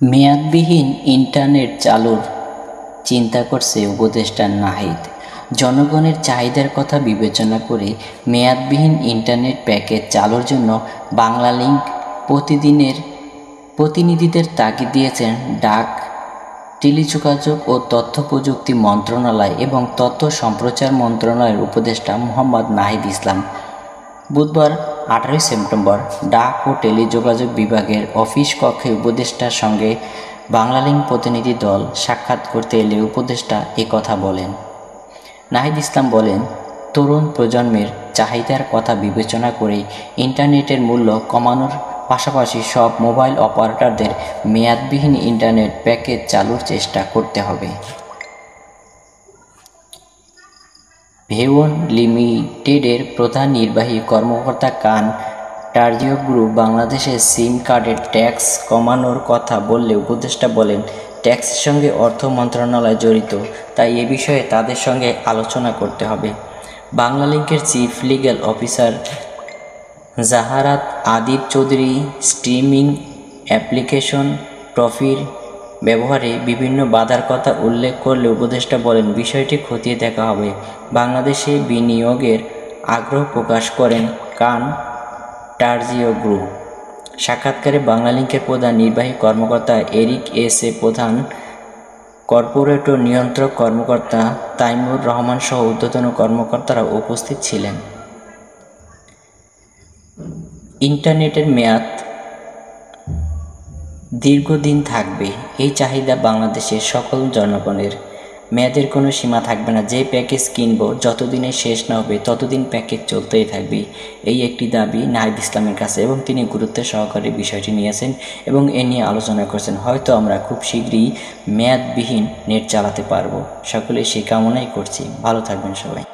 মেয়াদবিহীন internet চালুর চিন্তা করছে উপদেষ্টা নাহিদ। জনগণের চাহিদার কথা বিবেচনা করে মেয়াদবিহীন ইন্টারনেট প্যাকেজ চালুর জন্য বাংলালিংক প্রতিনিধিদের তাগিদ দিয়েছেন ডাক, টেলিযোগাযোগ ও তথ্য প্রযুক্তি মন্ত্রণালয় এবং তথ্য সম্প্রচার মন্ত্রণালয়ের উপদেষ্টা মোহাম্মদ নাহিদ ইসলাম। বুধবার 18 সেপ্টেম্বর ডাক ও টেলিযোগাযোগ বিভাগের অফিস কক্ষে উপদেষ্টার সঙ্গে বাংলালিংক প্রতিনিধি দল সাক্ষাৎ করতে এলে উপদেষ্টা কথা বলেন। নাহিদ ইসলাম বলেন, তরুণ প্রজন্মের চাহিদার কথা বিবেচনা করে ইন্টারনেটের মূল্য কমানোর পাশাপাশি সব মোবাইল অপারেটরদের মেয়াদবিহীন ইন্টারনেট প্যাকেজ চালুর চেষ্টা করতে হবে। ভেওন লিমিটেডের প্রধান নির্বাহী কর্মকর্তা কান টার্জিওগ্লু বাংলাদেশের সিম কার্ডের ট্যাক্স কমানোর কথা বললে উপদেষ্টা বলেন, ট্যাক্সের সঙ্গে অর্থ মন্ত্রণালয় জড়িত, তাই এ বিষয়ে তাদের সঙ্গে আলোচনা করতে হবে। বাংলালিংকের chief legal officer Zaharat Adib Chowdhury streaming application ট্রফির ব্যবহারে বিভিন্ন বাধার কথা উল্লেখ করলে উপদেষ্টা বলেন, বিষয়টি খতিয়ে দেখা হবে। বাংলাদেশে বিনিয়োগের আগ্রহ প্রকাশ করেন কান টার্জিওগ্লু। সাক্ষাৎকারে বাংলালিংকের প্রধান নির্বাহী কর্মকর্তা এরিক এস প্রধান কর্পোরেট নিয়ন্ত্রক কর্মকর্তা তাইমুর রহমান সহ ঊর্ধ্বতন কর্মকর্তারা উপস্থিত ছিলেন। ইন্টারনেটের মেয়াদ দীর্ঘদিন থাকবে, এই চাহিদা বাংলাদেশের সকল জনগণের। মেয়াদের কোনো সীমা থাকবে না, যে প্যাকেজ কিনব যতদিনে শেষ না হবে ততদিন প্যাকেজ চলতেই থাকবে, এই একটি দাবি নাহিদ ইসলামের কাছে এবং তিনি গুরুত্বের সহকারে বিষয়টি নিয়েছেন এবং এ নিয়ে আলোচনা করছেন। হয়তো আমরা খুব শীঘ্রই মেয়াদবিহীন নেট চালাতে পারবো। সকলে সে কামনাই করছি। ভালো থাকবেন সবাই।